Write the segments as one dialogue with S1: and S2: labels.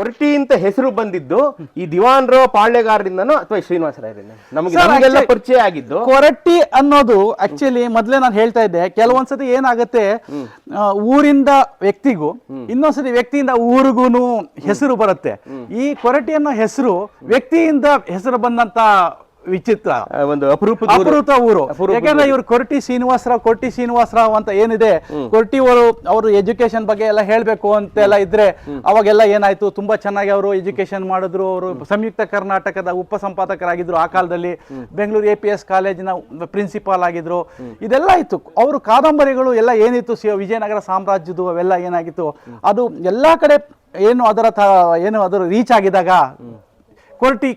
S1: ಕೊರಟಿ ಅಂತ ಹೆಸರು ಬಂದಿದ್ದು ಈ ದಿವಾನ್ರು ಪಾಳ್ಯಗಾರರಿಂದನೋ ಅಥವಾ ಶ್ರೀನಿವಾಸರಾಯರಿಂದ ನಮಗೆಲ್ಲ ಪರಿಚಯ ಆಗಿದ್ದು.
S2: ಕೊರಟಿ ಅನ್ನೋದು ಆಕ್ಚುಲಿ ಮೊದ್ಲೇ ನಾನು ಹೇಳ್ತಾ ಇದ್ದೆ, ಕೆಲವೊಂದ್ಸತಿ ಏನಾಗುತ್ತೆ ಊರಿಂದ ವ್ಯಕ್ತಿಗೂ ಇನ್ನೊಂದ್ಸತಿ ವ್ಯಕ್ತಿಯಿಂದ ಊರಿಗೂ ಹೆಸರು ಬರುತ್ತೆ. ಈ ಕೊರಟಿ ಅನ್ನೋ ಹೆಸರು ವ್ಯಕ್ತಿಯಿಂದ ಹೆಸರು ಬಂದಂತ ವಿಚಿತ್ರ,
S1: ಒಂದು ಅಪರೂಪದ
S2: ಊರು. ಯಾಕಂದ್ರೆ ಇವ್ರು ಕೊರಟಿ ಶ್ರೀನಿವಾಸರಾವ್ ಅಂತ ಏನಿದೆ, ಕೊರಟಿ ಅವರು ಎಜುಕೇಶನ್ ಬಗ್ಗೆ ಎಲ್ಲ ಹೇಳ್ಬೇಕು ಅಂತೆಲ್ಲ ಇದ್ರೆ ಅವಾಗೆಲ್ಲ ಏನಾಯ್ತು, ತುಂಬಾ ಚೆನ್ನಾಗಿ ಅವರು ಎಜುಕೇಶನ್ ಮಾಡಿದ್ರು. ಅವರು ಸಂಯುಕ್ತ ಕರ್ನಾಟಕದ ಉಪಸಂಪಾದಕರಾಗಿದ್ರು ಆ ಕಾಲದಲ್ಲಿ. ಬೆಂಗಳೂರು APS ಕಾಲೇಜಿನ ಪ್ರಿನ್ಸಿಪಾಲ್ ಆಗಿದ್ರು. ಇದೆಲ್ಲ ಇತ್ತು. ಅವರು ಕಾದಂಬರಿಗಳು ಎಲ್ಲ ಏನಿತ್ತು ವಿಜಯನಗರ ಸಾಮ್ರಾಜ್ಯದ್ದು ಅವೆಲ್ಲ ಏನಾಗಿತ್ತು, ಅದು ಎಲ್ಲಾ ಕಡೆ ಏನು ಅದರ ರೀಚ್ ಆಗಿದಾಗ ಕೊರಟಿ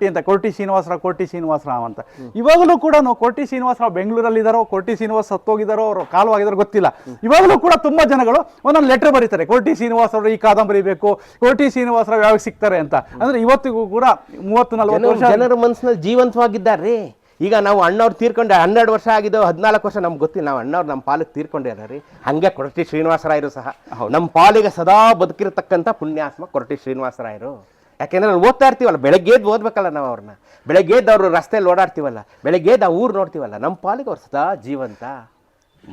S2: ಅಂತ ಕೊರಟಿ ಶ್ರೀನಿವಾಸರಾವ್ ಅಂತ. ಇವಾಗಲೂ ಕೂಡ ಕೊರಟಿ ಶ್ರೀನಿವಾಸರಾವ್ ಬೆಂಗಳೂರಲ್ಲಿ ಇದಾರೋ, ಕೊರಟಿ ಶ್ರೀನಿವಾಸ್ ಸತ್ತೋಗಿದಾರೋ, ಅವರು ಕಾಲವಾಗಿದಾರೋ ಗೊತ್ತಿಲ್ಲ. ಇವಾಗಲೂ ಕೂಡ ತುಂಬಾ ಜನಗಳು ಒಂದೊಂದು ಲೆಟರ್ ಬರೀತಾರೆ, ಕೊರಟಿ ಶ್ರೀನಿವಾಸರಾವ್ ಈ ಕಾದಂಬರಿ ಬೇಕು, ಕೊರಟಿ ಶ್ರೀನಿವಾಸರಾವ್ ಯಾವಾಗ ಸಿಗ್ತಾರೆ ಅಂತ. ಅಂದ್ರೆ ಇವತ್ತಿಗೂ ಕೂಡ 30-40 ವರ್ಷ ಜನರ
S1: ಮನಸ್ಸಿನಲ್ಲಿ ಜೀವಂತವಾಗಿದ್ದಾರೆ. ಈಗ ನಾವು ಅಣ್ಣವ್ರು ತೀರ್ಕೊಂಡು 12 ವರ್ಷ ಆಗಿದ್ದು, 14 ವರ್ಷ ನಮ್ಗೆ ಗೊತ್ತಿಲ್ಲ. ನಾವು ಅಣ್ಣವ್ರು ನಮ್ಮ ಪಾಲಿಗೆ ತೀರ್ಕೊಂಡಿದ್ದಾರೆ. ಹಂಗೆ ಕೊರಟಿ ಶ್ರೀನಿವಾಸರಾಯರು ಸಹ ನಮ್ಮ ಪಾಲಿಗೆ ಸದಾ ಬದುಕಿರತಕ್ಕಂಥ ಪುಣ್ಯಾತ್ಮ ಕೊರಟಿ ಶ್ರೀನಿವಾಸರಾಯರು. ಯಾಕೆಂದ್ರೆ ನಾವು ಓದ್ತಾ ಇರ್ತೀವಲ್ಲ, ಬೆಳಗ್ಗೆ ಎದ್ದು ಓದ್ಬೇಕಲ್ಲ ನಾವು ಅವ್ರನ್ನ. ಬೆಳಗ್ಗೆ ಎದ್ದು ಅವರು ರಸ್ತೆಯಲ್ಲಿ ಓಡಾಡ್ತೀವಲ್ಲ, ಬೆಳಗ್ಗೆ ಎದ್ದು ಆ ಊರು ನೋಡ್ತೀವಲ್ಲ, ನಮ್ಮ ಪಾಲಿಗೆ ಅವ್ರು ಸದಾ ಜೀವಂತ.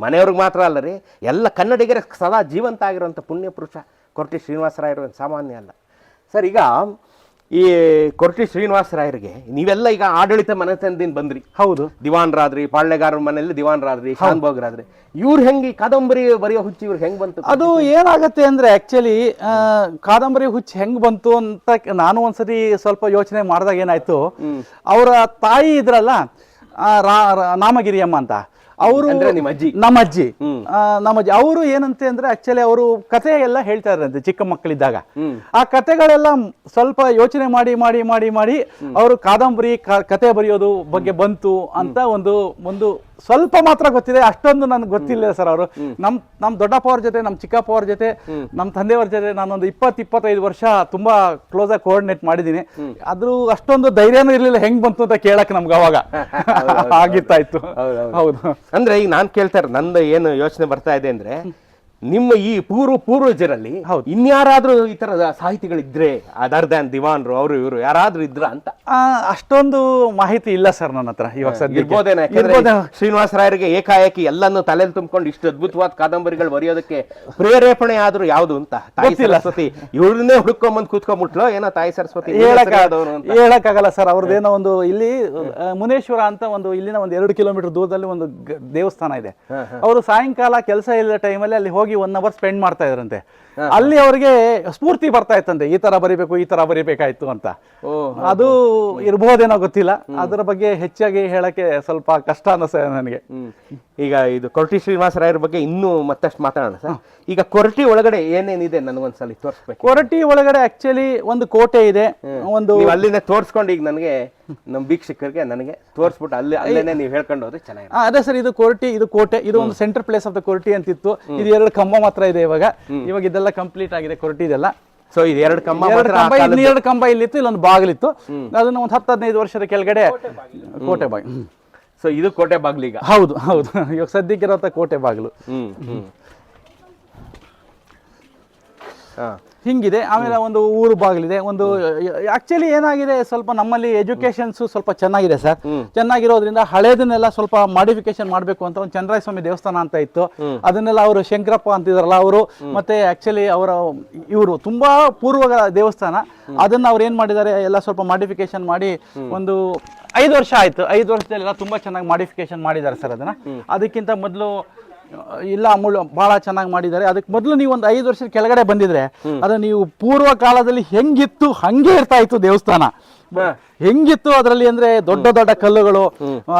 S1: ಮನೆಯವ್ರಿಗೆ ಮಾತ್ರ ಅಲ್ಲ ರೀ, ಎಲ್ಲ ಕನ್ನಡಿಗರಿಗೆ ಸದಾ ಜೀವಂತ ಆಗಿರುವಂಥ ಪುಣ್ಯ ಪುರುಷ ಕೊರಟಿ ಶ್ರೀನಿವಾಸರಾಯರು ಸಾಮಾನ್ಯ ಅಲ್ಲ ಸರ್. ಈಗ ಈ ಕೊರಟಿ ಶ್ರೀನಿವಾಸರಾಯರಿಗೆ ನೀವೆಲ್ಲ ಈಗ ಆಡಳಿತ ಮನೆತನದಿಂದ ಬಂದ್ರಿ.
S2: ಹೌದು,
S1: ದಿವಾನ್ರಾದ್ರಿ, ಪಾಳ್ಯಗಾರರ ಮನೆಯಲ್ಲಿ ದಿವಾನ್ರಾದ್ರಿ, ಶಾನ್ಭೋಗ್ರಾದ್ರಿ. ಇವ್ರು ಹೆಂಗೆ ಕಾದಂಬರಿ ಬರೆಯೋ ಹುಚ್ಚು ಇವ್ರು ಹೆಂಗ್ ಬಂತು?
S2: ಅದು ಏನಾಗತ್ತೆ ಅಂದ್ರೆ ಆಕ್ಚುಲಿ ಕಾದಂಬರಿ ಹುಚ್ಚು ಹೆಂಗ್ ಬಂತು ಅಂತ ನಾನು ಒಂದ್ಸತಿ ಸ್ವಲ್ಪ ಯೋಚನೆ ಮಾಡಿದಾಗ ಏನಾಯ್ತು, ಅವರ ತಾಯಿ ಇದ್ರಲ್ಲ ನಾಮಗಿರಿಯಮ್ಮ ಅಂತ, ಅವರು ನಮ್ಮ ಅಜ್ಜಿ ಅವರು ಏನಂತೆ ಅಂದ್ರೆ ಆಕ್ಚುಲಿ ಅವರು ಕತೆ ಎಲ್ಲ ಹೇಳ್ತಾ ಇದ್ರಂತೆ ಚಿಕ್ಕ ಮಕ್ಕಳಿದ್ದಾಗ. ಆ ಕತೆಗಳೆಲ್ಲ ಸ್ವಲ್ಪ ಯೋಚನೆ ಮಾಡಿ ಮಾಡಿ ಮಾಡಿ ಮಾಡಿ ಅವರು ಕಾದಂಬರಿ ಕತೆ ಬರೆಯೋದು ಬಗ್ಗೆ ಬಂತು ಅಂತ ಒಂದು ಸ್ವಲ್ಪ ಮಾತ್ರ ಗೊತ್ತಿದೆ, ಅಷ್ಟೊಂದು ನನ್ಗೆ ಗೊತ್ತಿಲ್ಲ ಸರ್. ಅವರು ನಮ್ ದೊಡ್ಡಪ್ಪ ಅವ್ರ ಜೊತೆ, ನಮ್ ಚಿಕ್ಕಪ್ಪ ಅವ್ರ ಜೊತೆ, ನಮ್ ತಂದೆಯವ್ರ ಜೊತೆ ನಾನೊಂದು 20-25 ವರ್ಷ ತುಂಬಾ ಕ್ಲೋಸ್ ಆಗಿ ಕೋಆರ್ಡಿನೇಟ್ ಮಾಡಿದೀನಿ. ಆದ್ರೂ ಅಷ್ಟೊಂದು ಧೈರ್ಯನೂ ಇರ್ಲಿಲ್ಲ ಹೆಂಗ್ ಬಂತು ಅಂತ ಕೇಳಕ್ ನಮ್ಗೆ ಅವಾಗ ಆಗಿತ್ತಾಯ್ತು. ಹೌದು. ಅಂದ್ರೆ
S1: ಈಗ ನಾನ್ ಕೇಳ್ತಾರೆ, ನಂದು ಏನು ಯೋಚನೆ ಬರ್ತಾ ಇದೆ ಅಂದ್ರೆ, ನಿಮ್ಮ ಈ ಪೂರ್ವಜರಲ್ಲಿ ಇನ್ಯಾರಾದ್ರೂ ಈ ತರದ ಸಾಹಿತಿಗಳಿದ್ರೆ ಅದರ್ ದ್ಯಾನ್ ದಿವಾನ್ರು ಅವರು ಇವರು ಯಾರಾದ್ರೂ ಇದ್ರ ಅಂತ?
S2: ಅಷ್ಟೊಂದು ಮಾಹಿತಿ ಇಲ್ಲ ಸರ್ ನನ್ನ ಹತ್ರ ಇವಾಗ
S1: ಸದ್ಯ. ಶ್ರೀನಿವಾಸರಾಯರಿಗೆ ಏಕಾಏಕಿ ಎಲ್ಲಾನು ತಲೆಯಲ್ಲಿ ತುಂಬಿಕೊಂಡು ಇಷ್ಟು ಅದ್ಭುತವಾದ ಕಾದಂಬರಿಗಳು ಬರೆಯೋದಕ್ಕೆ ಪ್ರೇರೇಪಣೆ ಆದ್ರೂ ಯಾವುದು ಅಂತ? ತಾಯಿ ಸರಸ್ವತಿ ಇವ್ರನ್ನೇ ಹುಡುಕೊಂಬಂದ್ ಕೂತ್ಕೊಂಡ್ಬಿಟ್ಲು ಏನೋ ತಾಯಿ ಸರಸ್ವತಿ?
S2: ಹೇಳಕ್ಕಾಗಲ್ಲ ಸರ್. ಅವ್ರದ್ದೇನೋ ಒಂದು ಇಲ್ಲಿ ಮುನೇಶ್ವರ ಅಂತ ಇಲ್ಲಿನ 2 ಕಿಲೋಮೀಟರ್ ದೂರದಲ್ಲಿ ಒಂದು ದೇವಸ್ಥಾನ ಇದೆ. ಅವರು ಸಾಯಂಕಾಲ ಕೆಲಸ ಇಲ್ಲದ ಟೈಮಲ್ಲಿ ಅಲ್ಲಿ ಹೋಗಿ 1 ಅವರ್ ಸ್ಪೆಂಡ್ ಮಾಡ್ತಾ ಇದ್ರಂತೆ. ಅಲ್ಲಿ ಅವರಿಗೆ ಸ್ಫೂರ್ತಿ ಬರ್ತಾ ಇತ್ತಂತೆ, ಈ ತರ ಬರಿಬೇಕಾಯ್ತು ಅಂತ. ಅದು ಇರ್ಬೋದೇನೋ ಗೊತ್ತಿಲ್ಲ, ಅದರ ಬಗ್ಗೆ ಹೆಚ್ಚಾಗಿ ಹೇಳಕ್ಕೆ ಸ್ವಲ್ಪ ಕಷ್ಟ ಅನಿಸ್ತದೆ ನನಗೆ.
S1: ಈಗ ಇದು ಕೊರಟಿ ಶ್ರೀನಿವಾಸರಾಯರ ಬಗ್ಗೆ ಇನ್ನೂ ಮತ್ತಷ್ಟು ಮಾತಾಡೋಣ ಸರ್. ಈಗ ಕೊರಟಿ ಒಳಗಡೆ ಏನೇನಿದೆ ನನಗೊಂದ್ಸಲಿ ತೋರಿಸ್ಬೇಕು.
S2: ಕೊರಟಿ ಒಳಗಡೆ ಆಕ್ಚುಲಿ ಒಂದು ಕೋಟೆ ಇದೆ.
S1: ಅಲ್ಲಿಂದ ತೋರಿಸ್ಕೊಂಡು ಈಗ ನನಗೆ ನಮ್ಮ ವೀಕ್ಷಕರಿಗೆ ನನಗೆ ತೋರಿಸ್ಬಿಟ್ಟು ಅಲ್ಲೇನೆ ನೀವು ಹೇಳ್ಕೊಂಡು ಹೋದ್ರೆ ಚೆನ್ನಾಗಿ.
S2: ಅದೇ ಸರ್, ಇದು ಕೋಟೆ, ಇದು ಒಂದು ಸೆಂಟರ್ ಪ್ಲೇಸ್ ಆಫ್ ದ ಕೊರಟಿ ಅಂತಿತ್ತು. ಇದು 2 ಕಂಬ ಮಾತ್ರ ಇದೆ ಇವಾಗ ಇದೆಲ್ಲ ಕಂಪ್ಲೀಟ್ ಆಗಿದೆ ಕೊರಟಿ ಇದೆಲ್ಲ.
S1: ಸೊ ಇದು 2 ಕಂಬ,
S2: 2 ಕಂಬ ಇಲ್ಲಿತ್ತು, ಇಲ್ಲೊಂದು ಬಾಗಿಲಿತ್ತು. ಅದನ್ನ ಒಂದು 10-15 ವರ್ಷದ ಕೆಳಗಡೆ ಕೋಟೆ ಬಾಗಿಲು.
S1: ಸೊ ಇದು ಕೋಟೆ ಬಾಗಿಲು ಈಗ?
S2: ಹೌದು. ಇವಾಗ ಸದ್ಯಕ್ಕಿರೋ ಕೋಟೆ ಬಾಗಿಲು ಹಿಂಗಿದೆ. ಆಮೇಲೆ ಒಂದು ಊರು ಬಾಗಿಲಿದೆ. ಒಂದು ಆಕ್ಚುಲಿ ಏನಾಗಿದೆ, ಸ್ವಲ್ಪ ನಮ್ಮಲ್ಲಿ ಎಜುಕೇಶನ್ಸ್ ಸ್ವಲ್ಪ ಚೆನ್ನಾಗಿದೆ ಸರ್. ಚೆನ್ನಾಗಿರೋದ್ರಿಂದ ಹಳೇದನ್ನೆಲ್ಲ ಸ್ವಲ್ಪ ಮಾಡಿಫಿಕೇಶನ್ ಮಾಡಬೇಕು ಅಂತ ಒಂದು ಚಂದ್ರಾಯ ಸ್ವಾಮಿ ದೇವಸ್ಥಾನ ಅಂತ ಇತ್ತು. ಅದನ್ನೆಲ್ಲ ಅವರು ಶಂಕರಪ್ಪ ಅಂತಿದಾರಲ್ಲ ಅವರು, ಮತ್ತೆ ಆಕ್ಚುಲಿ ಇವರು ತುಂಬಾ ಪೂರ್ವ ದೇವಸ್ಥಾನ. ಅದನ್ನ ಅವ್ರು ಏನ್ ಮಾಡಿದ್ದಾರೆ, ಎಲ್ಲ ಸ್ವಲ್ಪ ಮಾಡಿಫಿಕೇಶನ್ ಮಾಡಿ ಒಂದು 5 ವರ್ಷ ಆಯ್ತು. 5 ವರ್ಷದಲ್ಲೆಲ್ಲ ತುಂಬಾ ಚೆನ್ನಾಗಿ ಮಾಡಿಫಿಕೇಶನ್ ಮಾಡಿದ್ದಾರೆ ಸರ್ ಅದನ್ನ. ಅದಕ್ಕಿಂತ ಮೊದಲು ಇಲ್ಲ ಬಹಳ ಚೆನ್ನಾಗಿ ಮಾಡಿದ್ದಾರೆ. ಅದಕ್ಕೆ ಮೊದಲು ನೀವು ಒಂದು 5 ವರ್ಷದ ಕೆಳಗಡೆ ಬಂದಿದ್ರೆ ಅದು ನೀವು ಪೂರ್ವ ಕಾಲದಲ್ಲಿ ಹೆಂಗಿತ್ತು ಹಂಗೆ ಇರ್ತಾ ಇತ್ತು ದೇವಸ್ಥಾನ. ಹೆಂಗಿತ್ತು ಅದರಲ್ಲಿ ಅಂದ್ರೆ ದೊಡ್ಡ ದೊಡ್ಡ ಕಲ್ಲುಗಳು,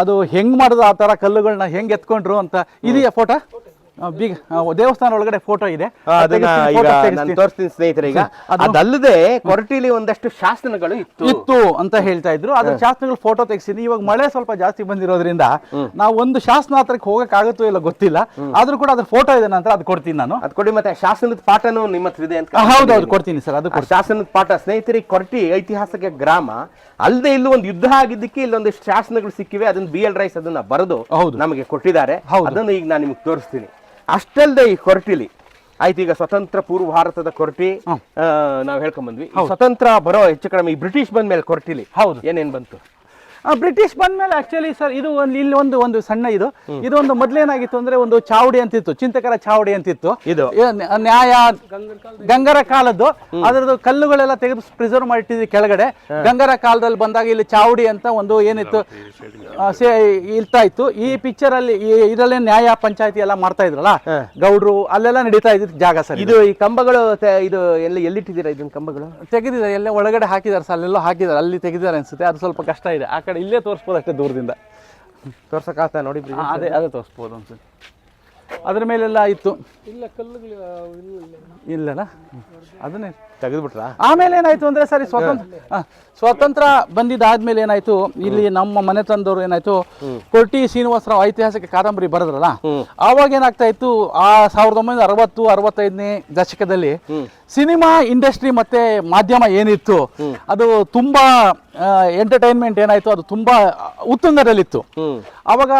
S2: ಅದು ಹೆಂಗ್ ಮಾಡುದು ಆ ತರ ಕಲ್ಲುಗಳನ್ನ ಹೆಂಗ್ ಎತ್ಕೊಂಡ್ರು ಅಂತ. ಇದೆಯಾ ಫೋಟೋ? ದೇವಸ್ಥಾನ ಒಳಗಡೆ ಫೋಟೋ ಇದೆ,
S1: ತೋರಿಸ್ತೀನಿ ಸ್ನೇಹಿತರೆ. ಈಗ ಅದಲ್ಲದೆ ಕೊರಟಿಲಿ ಒಂದಷ್ಟು ಶಾಸನಗಳು
S2: ಇತ್ತು ಅಂತ ಹೇಳ್ತಾ ಇದ್ರು. ಅದ್ರ ಶಾಸನಗಳು ಫೋಟೋ ತೆಗಿಸಿದ್ವಿ. ಇವಾಗ ಮಳೆ ಸ್ವಲ್ಪ ಜಾಸ್ತಿ ಬಂದಿರೋದ್ರಿಂದ ನಾವು ಒಂದು ಶಾಸನ ಹತ್ರಕ್ಕೆ ಹೋಗಕ್ ಆಗುತ್ತೋ ಇಲ್ಲ ಗೊತ್ತಿಲ್ಲ, ಆದ್ರೂ ಕೂಡ ಅದ್ರ ಫೋಟೋ ಇದೆ ನಂತರ ಅದು ಕೊಡ್ತೀನಿ ನಾನು.
S1: ಅದು ಕೊಡಿ. ಮತ್ತೆ ಶಾಸನದ ಪಾಠನೂ ನಿಮ್ಮ ಹತ್ರ ಇದೆ ಅಂತ?
S2: ಹೌದೌದು, ಕೊಡ್ತೀನಿ ಸರ್. ಅದು
S1: ಶಾಸನದ ಪಾಠ ಸ್ನೇಹಿತರಿಗೆ. ಕೊರಟಿ ಐತಿಹಾಸಿಕ ಗ್ರಾಮ ಅಲ್ಲದೆ ಇಲ್ಲೂ ಒಂದು ಯುದ್ಧ ಆಗಿದ್ದಕ್ಕೆ ಇಲ್ಲೊಂದಿಷ್ಟು ಶಾಸನಗಳು ಸಿಕ್ಕಿವೆ. ಅದನ್ನ BL ರೈಸ್ ಅದನ್ನ ಬರೆದು ನಮಗೆ ಕೊಟ್ಟಿದ್ದಾರೆ. ಅದನ್ನು ಈಗ ನಾನು ನಿಮ್ಗೆ ತೋರಿಸ್ತೀನಿ. ಅಷ್ಟಲ್ಲದೆ ಈ ಕೊರಟಿಲಿ ಆಯ್ತು, ಈಗ ಸ್ವತಂತ್ರ ಪೂರ್ವ ಭಾರತದ ಕೊರಟಿ ನಾವ್ ಹೇಳ್ಕೊಂಡ್ ಬಂದ್ವಿ. ಸ್ವತಂತ್ರ ಬರೋ ಹೆಚ್ಚು ಕಡಿಮೆ ಈ ಬ್ರಿಟಿಷ್ ಬಂದ ಮೇಲೆ ಕೊರಟಿಲಿ
S2: ಹೌದು
S1: ಏನೇನ್ ಬಂತು?
S2: ಬ್ರಿಟಿಷ್ ಬಂದ್ಮೇಲೆ ಆಕ್ಚುಲಿ ಸರ್ ಇದು ಇಲ್ಲಿ ಒಂದು ಸಣ್ಣ ಇದು ಒಂದು ಮೊದ್ಲೇನಾಗಿತ್ತು ಅಂದ್ರೆ ಒಂದು ಚಾವಡಿ ಅಂತಿತ್ತು, ಚಿಂತಕರ ಚಾವಡಿ ಅಂತಿತ್ತು.
S1: ಇದು
S2: ನ್ಯಾಯ ಗಂಗರ ಕಾಲದ್ದು, ಅದರದ್ದು ಕಲ್ಲುಗಳೆಲ್ಲ ತೆಗೆದು ಪ್ರಿಸರ್ವ್ ಮಾಡಿಟ್ಟಿದ್ವಿ ಕೆಳಗಡೆ. ಗಂಗರ ಕಾಲದಲ್ಲಿ ಬಂದಾಗ ಇಲ್ಲಿ ಚಾವಡಿ ಅಂತ ಒಂದು ಏನಿತ್ತು ಇರ್ತಾ ಇತ್ತು. ಈ ಪಿಕ್ಚರ್ ಅಲ್ಲಿ ಇದರಲ್ಲೇ ನ್ಯಾಯ ಪಂಚಾಯತಿ ಎಲ್ಲ ಮಾಡ್ತಾ ಇದ್ರಲ್ಲ ಗೌಡ್ರು, ಅಲ್ಲೆಲ್ಲ ನಡೀತಾ ಇದ್ದಿದ್ದು ಜಾಗ ಸರ್.
S1: ಇದು ಈ ಕಂಬಗಳು ಇದು ಎಲ್ಲಿಟ್ಟಿದ್ದೀರಾ ಇದನ್ನ? ಕಂಬಗಳು
S2: ತೆಗೆದಿದ್ದಾರೆ, ಎಲ್ಲ ಒಳಗಡೆ ಹಾಕಿದ್ದಾರೆ ಸರ್, ಅಲ್ಲೆಲ್ಲೋ ಹಾಕಿದ್ದಾರೆ, ಅಲ್ಲಿ ತೆಗೆದಿದ್ದಾರೆ ಅನ್ಸುತ್ತೆ. ಅದು ಸ್ವಲ್ಪ ಕಷ್ಟ ಇದೆ. ಆ ಕಡೆ ಇಲ್ಲೇ ತೋರಿಸ್ಬೋದು ಅಷ್ಟೇ ದೂರದಿಂದ.
S1: ತೋರ್ಸಕ್ಕಾಗ್ತಾ ನೋಡಿ?
S2: ಅದೇ ತೋರಿಸ್ಬೋದು ಅನ್ಸುತ್ತೆ. ಅದ್ರ ಮೇಲೆಲ್ಲ ಇತ್ತು. ಇಲ್ಲ ಕಲ್ಲುಗಳು ಇಲ್ಲಲ್ಲ, ಅದನ್ನೇ
S1: ತೆಗೆದ್ಬಿಟ್ರ.
S2: ಆಮೇಲೆ ಏನಾಯ್ತು ಅಂದ್ರೆ ಸರಿ ಸ್ವತಂತ್ರ ಬಂದಿದ್ದಾದ್ಮೇಲೆ ಏನಾಯ್ತು, ಇಲ್ಲಿ ನಮ್ಮ ಮನೆತನದವ್ರು ಏನಾಯ್ತು, ಕೊರಟಿ ಶ್ರೀನಿವಾಸರಾವ್ ಐತಿಹಾಸಿಕ ಕಾದಂಬರಿ ಬರೆದ್ರಲ್ಲ, ಆವಾಗ ಏನಾಗ್ತಾ ಇತ್ತು, ಆ 1960-65ನೇ ದಶಕದಲ್ಲಿ ಸಿನಿಮಾ ಇಂಡಸ್ಟ್ರಿ ಮತ್ತೆ ಮಾಧ್ಯಮ ಏನಿತ್ತು ಅದು ತುಂಬಾ ಎಂಟರ್ಟೈನ್ಮೆಂಟ್ ಏನಾಯ್ತು, ಅದು ತುಂಬಾ ಉತ್ತುಂಗದಲ್ಲಿತ್ತು. ಆವಾಗ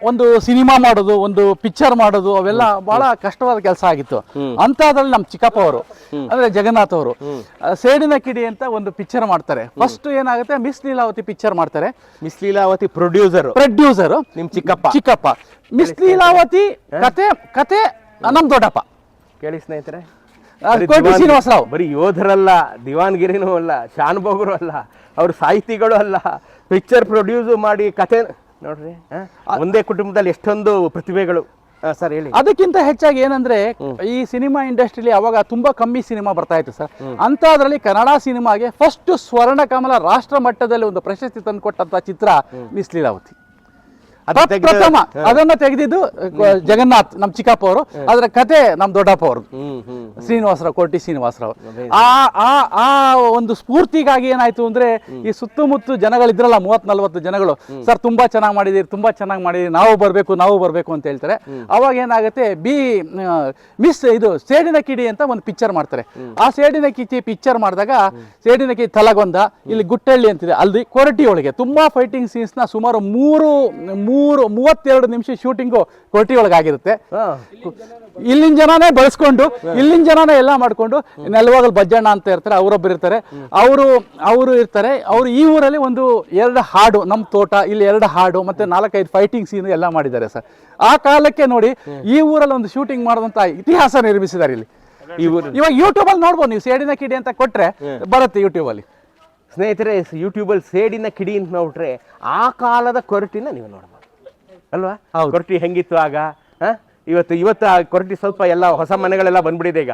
S2: ಒಂದು ಸಿನಿಮಾ ಮಾಡೋದು, ಒಂದು ಪಿಕ್ಚರ್ ಮಾಡೋದು, ಅವೆಲ್ಲ ಬಹಳ ಕಷ್ಟವಾದ ಕೆಲಸ ಆಗಿತ್ತು. ಅಂತದ್ರಲ್ಲಿ ನಮ್ಮ ಚಿಕ್ಕಪ್ಪ ಅವರು ಅಂದ್ರೆ ಜಗನ್ನಾಥ್ ಅವರು ಸೇಡಿನ ಕಿಡಿ ಅಂತ ಒಂದು ಪಿಕ್ಚರ್ ಮಾಡ್ತಾರೆ. ಫಸ್ಟ್ ಏನಾಗುತ್ತೆ, ಮಿಸ್ ಲೀಲಾವತಿ ಪಿಕ್ಚರ್ ಮಾಡ್ತಾರೆ.
S1: ಮಿಸ್ ಲೀಲಾವತಿ ಪ್ರೊಡ್ಯೂಸರ್ ನಿಮ್ ಚಿಕ್ಕಪ್ಪ.
S2: ಮಿಸ್ ಲೀಲಾವತಿ ಕತೆ ನಮ್ ದೊಡ್ಡಪ್ಪ.
S1: ಕೇಳಿ ಸ್ನೇಹಿತರೆ,
S2: ಕೊರಟಿ ಶ್ರೀನಿವಾಸರಾವ್
S1: ಬರೀ ಯೋಧರಲ್ಲ, ದಿವಾನ್ಗಿರಿನೂ ಅಲ್ಲ, ಶಾನುಭೋಗರು ಅಲ್ಲ, ಅವ್ರ ಸಾಹಿತಿಗಳು ಅಲ್ಲ, ಪಿಕ್ಚರ್ ಪ್ರೊಡ್ಯೂಸ್ ಮಾಡಿ ಕತೆ ನೋಡ್ರಿ. ಒಂದೇ ಕುಟುಂಬದಲ್ಲಿ ಎಷ್ಟೊಂದು ಪ್ರತಿಭೆಗಳು. ಸರ್ ಹೇಳಿ.
S2: ಅದಕ್ಕಿಂತ ಹೆಚ್ಚಾಗಿ ಏನಂದ್ರೆ, ಈ ಸಿನಿಮಾ ಇಂಡಸ್ಟ್ರಿಲಿ ಅವಾಗ ತುಂಬಾ ಕಮ್ಮಿ ಸಿನಿಮಾ ಬರ್ತಾ ಇತ್ತು ಸರ್. ಅಂತದ್ರಲ್ಲಿ ಕನ್ನಡ ಸಿನಿಮಾಗೆ ಫಸ್ಟ್ ಸ್ವರ್ಣ ಕಮಲ ರಾಷ್ಟ್ರ ಮಟ್ಟದಲ್ಲಿ ಒಂದು ಪ್ರಶಸ್ತಿ ತಂದುಕೊಟ್ಟಂತ ಚಿತ್ರ ಮಿಸ್ ಲೀಲಾವತಿ. ಪ್ರಥಮ ಅದನ್ನ ತೆಗೆದಿದ್ದು ಜಗನ್ನಾಥ್ ನಮ್ ಚಿಕ್ಕಪ್ಪ ಅವರು, ಅದರ ಕತೆ ನಮ್ ದೊಡ್ಡಪ್ಪ ಅವರು ಶ್ರೀನಿವಾಸರಾವ್, ಕೊರಟಿ ಶ್ರೀನಿವಾಸರಾವ್. ಆ ಒಂದು ಸ್ಫೂರ್ತಿಗಾಗಿ ಏನಾಯ್ತು ಅಂದ್ರೆ, ಈ ಸುತ್ತಮುತ್ತ ಜನಗಳಿದ್ರಲ್ಲ 30-40 ಜನಗಳು, ಸರ್ ತುಂಬಾ ಚೆನ್ನಾಗಿ ಮಾಡಿದಿರಿ, ನಾವು ಬರ್ಬೇಕು ಅಂತ ಹೇಳ್ತಾರೆ. ಅವಾಗ ಏನಾಗುತ್ತೆ, ಮಿಸ್ ಸೇಡಿನ ಕಿಡಿ ಅಂತ ಒಂದು ಪಿಕ್ಚರ್ ಮಾಡ್ತಾರೆ. ಆ ಸೇಡಿನ ಕಿಡಿ ಪಿಕ್ಚರ್ ಮಾಡಿದಾಗ ಸೇಡಿನ ಕಿಡಿ ತಲಗೊಂದ, ಇಲ್ಲಿ ಗುಟ್ಟಳ್ಳಿ ಅಂತಿದೆ, ಅಲ್ಲಿ ಕೊರಟಿ ಒಳಗೆ ತುಂಬಾ ಫೈಟಿಂಗ್ ಸೀನ್ಸ್ ನ ಸುಮಾರು 32 ನಿಮಿಷ ಶೂಟಿಂಗು ಕೊರಟಿ ಒಳಗಾಗಿರುತ್ತೆ. ಇಲ್ಲಿನ ಜನನೇ ಬಳಸ್ಕೊಂಡು, ಇಲ್ಲಿನ ಜನನೇ ಎಲ್ಲ ಮಾಡ್ಕೊಂಡು, ನೆಲವಾಗಲ್ ಬಜ್ಜಣ್ಣ ಅಂತ ಇರ್ತಾರೆ, ಅವರೊಬ್ಬರು ಇರ್ತಾರೆ, ಅವರು ಇರ್ತಾರೆ. ಅವರು ಈ ಊರಲ್ಲಿ 2 ಹಾಡು, ನಮ್ಮ ತೋಟ, ಇಲ್ಲಿ 2 ಹಾಡು ಮತ್ತೆ 4-5 ಫೈಟಿಂಗ್ ಸೀನ್ ಎಲ್ಲ ಮಾಡಿದ್ದಾರೆ ಸರ್. ಆ ಕಾಲಕ್ಕೆ ನೋಡಿ, ಈ ಊರಲ್ಲಿ ಒಂದು ಶೂಟಿಂಗ್ ಮಾಡಿದಂತ ಇತಿಹಾಸ ನಿರ್ಮಿಸಿದ್ದಾರೆ ಇಲ್ಲಿ. ಇವಾಗ ಯೂಟ್ಯೂಬ್ ಅಲ್ಲಿ ನೋಡ್ಬೋದು ನೀವು, ಸೇಡಿನ ಕಿಡಿ ಅಂತ ಕೊಟ್ರೆ ಬರುತ್ತೆ ಯೂಟ್ಯೂಬ್ ಅಲ್ಲಿ.
S1: ಸ್ನೇಹಿತರೆ, ಯೂಟ್ಯೂಬಲ್ಲಿ ಸೇಡಿನ ಕಿಡಿ ಅಂತ ನೋಡ್ರೆ ಆ ಕಾಲದ ಕೊರಟಿನ ನೀವು ನೋಡ್ಬೋದು ಅಲ್ವಾ? ಕೊರಟಿ ಹೆಂಗಿತ್ತು ಆಗ. ಇವತ್ತು ಆ ಕೊರಟಿ ಸ್ವಲ್ಪ ಎಲ್ಲ ಹೊಸ ಮನೆಗಳೆಲ್ಲ ಬಂದ್ಬಿಟ್ಟಿದೆ. ಈಗ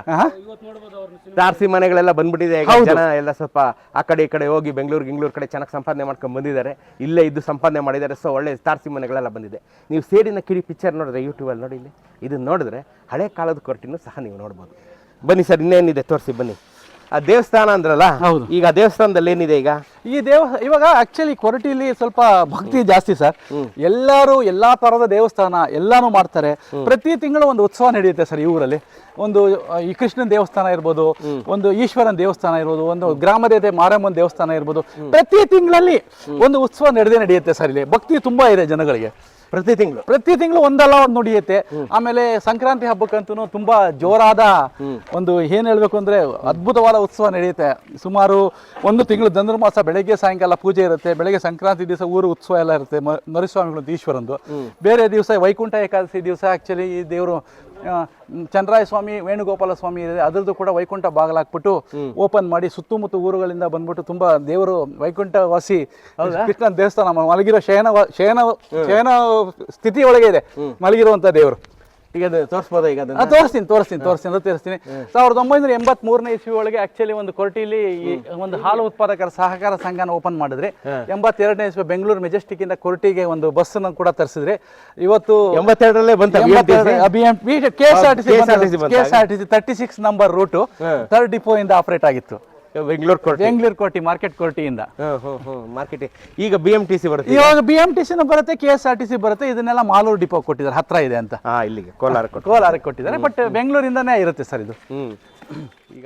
S1: ತಾರಸಿ ಮನೆಗಳೆಲ್ಲ ಬಂದ್ಬಿಟ್ಟಿದೆ. ಈಗ ಜನ ಎಲ್ಲ ಸ್ವಲ್ಪ ಆ ಕಡೆ ಈ ಕಡೆ ಹೋಗಿ ಬೆಂಗಳೂರು ಕಡೆ ಚೆನ್ನಾಗಿ ಸಂಪಾದನೆ ಮಾಡ್ಕೊಂಡು ಬಂದಿದ್ದಾರೆ, ಇಲ್ಲೇ ಇದ್ದು ಸಂಪಾದನೆ ಮಾಡಿದ್ದಾರೆ. ಸೊ ಒಳ್ಳೆ ತಾರಸಿ ಮನೆಗಳೆಲ್ಲ ಬಂದಿದೆ. ನೀವು ಸೇಡಿನ ಕಿಡಿ ಪಿಕ್ಚರ್ ನೋಡಿದ್ರೆ ಯೂಟ್ಯೂಬಲ್ಲಿ ನೋಡಿ, ಇಲ್ಲಿ ಇದನ್ನ ನೋಡಿದ್ರೆ ಹಳೆ ಕಾಲದ ಕೊರಟಿನೂ ಸಹ ನೀವು ನೋಡ್ಬೋದು. ಬನ್ನಿ ಸರ್, ಇನ್ನೇನಿದೆ ತೋರಿಸಿ ಬನ್ನಿ. ಆ ದೇವಸ್ಥಾನ ಅಂದ್ರಲ್ಲ, ಈಗ ದೇವಸ್ಥಾನದಲ್ಲಿ ಏನಿದೆ? ಈಗ
S2: ಇವಾಗ ಆಕ್ಚುಲಿ ಕೊರಟಿಲಿ ಸ್ವಲ್ಪ ಭಕ್ತಿ ಜಾಸ್ತಿ ಸರ್. ಎಲ್ಲಾ ತರದ ದೇವಸ್ಥಾನ ಎಲ್ಲಾನು ಮಾಡ್ತಾರೆ. ಪ್ರತಿ ತಿಂಗಳು ಒಂದು ಉತ್ಸವ ನಡೆಯುತ್ತೆ ಸರ್ ಈ ಊರಲ್ಲಿ. ಒಂದು ಈ ಕೃಷ್ಣನ ದೇವಸ್ಥಾನ ಇರ್ಬೋದು, ಒಂದು ಈಶ್ವರನ ದೇವಸ್ಥಾನ ಇರ್ಬೋದು, ಒಂದು ಗ್ರಾಮ ದೇವತೆ ಮಾರಮ್ಮನ ದೇವಸ್ಥಾನ ಇರ್ಬೋದು. ಪ್ರತಿ ತಿಂಗಳಲ್ಲಿ ಒಂದು ಉತ್ಸವ ನಡೆಯುತ್ತೆ ಸರ್. ಇಲ್ಲಿ ಭಕ್ತಿ ತುಂಬಾ ಇದೆ ಜನಗಳಿಗೆ. ಪ್ರತಿ ತಿಂಗಳು ಒಂದಲ್ಲ ಒಂದು ನಡೆಯುತ್ತೆ. ಆಮೇಲೆ ಸಂಕ್ರಾಂತಿ ಹಬ್ಬಕ್ಕಂತೂ ತುಂಬಾ ಜೋರಾದ ಒಂದು ಏನ್ ಹೇಳ್ಬೇಕು ಅಂದ್ರೆ ಅದ್ಭುತವಾದ ಉತ್ಸವ ನಡೆಯುತ್ತೆ. ಸುಮಾರು 1 ತಿಂಗಳು ಧನುರ್ಮಾಸ ಬೆಳಗ್ಗೆ ಸಾಯಂಕಾಲ ಪೂಜೆ ಇರುತ್ತೆ. ಬೆಳಗ್ಗೆ ಸಂಕ್ರಾಂತಿ ದಿವಸ ಊರು ಉತ್ಸವ ಎಲ್ಲ ಇರುತ್ತೆ. ಮರಿಸ್ವಾಮಿಗಳು ಈಶ್ವರಂದು. ಬೇರೆ ದಿವಸ ವೈಕುಂಠ ಏಕಾದಶಿ ದಿವಸ ಆಕ್ಚುಲಿ ಈ ದೇವರು ಚಂದ್ರಾಯ ಸ್ವಾಮಿ, ವೇಣುಗೋಪಾಲ ಸ್ವಾಮಿ ಇದೆ, ಅದ್ರದ್ದು ಕೂಡ ವೈಕುಂಠ ಬಾಗಿಲಾಕ್ಬಿಟ್ಟು ಓಪನ್ ಮಾಡಿ ಸುತ್ತಮುತ್ತ ಊರುಗಳಿಂದ ಬಂದ್ಬಿಟ್ಟು ತುಂಬಾ ದೇವರು ವೈಕುಂಠ ವಾಸಿ ಕೃಷ್ಣನ ದೇವಸ್ಥಾನ ಮಲಗಿರೋ ಶಯನ ಸ್ಥಿತಿ ಒಳಗೆ ಇದೆ ಮಲಗಿರುವಂತ ದೇವರು.
S1: ಈಗ ತೋರಿಸ್ಬೋದ? ಈಗ
S2: ತೋರಿಸ್ತೀನಿ. 1983ನೇ ಇಸ್ವಿ ಒಳಗೆ ಆಕ್ಚುಲಿ ಒಂದು ಕೊರಟಿಲಿ ಒಂದು ಹಾಲು ಉತ್ಪಾದಕರ ಸಹಕಾರ ಸಂಘನ ಓಪನ್ ಮಾಡಿದ್ರೆ. 82ನೇ ಇಸ್ವಿ ಬೆಂಗಳೂರು ಮೆಜೆಸ್ಟಿಕ್ ಇಂದ ಕೊರಟಿಗೆ ಒಂದು ಬಸ್ ಅನ್ನು ಕೂಡ ತರಿಸಿದ್ರೆ. ಇವತ್ತು
S1: 82ರಲ್ಲೇ ಬಂತ
S2: KSRTC 36 number route 3rd depot ಇಂದ ಆಪರೇಟ್ ಆಗಿತ್ತು. ಬೆಂಗಳೂರು ಕೋಟಿ ಮಾರ್ಕೆಟ್ ಕೋಟಿಯಿಂದ
S1: ಮಾರ್ಕೆಟ್. ಈಗ BMTC ಬರುತ್ತೆ.
S2: ಇವಾಗ BMTC ಬರುತ್ತೆ, KSRTC ಬರುತ್ತೆ. ಇದನ್ನೆಲ್ಲ ಮಾಲೂರು ಡಿಪೋ ಕೊಟ್ಟಿದ್ದಾರೆ, ಹತ್ರ ಇದೆ ಅಂತ.
S1: ಇಲ್ಲಿಗೆ ಕೋಲಾರಕ್ಕೆ
S2: ಕೊಟ್ಟಿದ್ದಾರೆ. ಬಟ್ ಬೆಂಗಳೂರಿಂದಾನೇ ಇರುತ್ತೆ ಸರ್ ಇದು.
S1: ಈಗ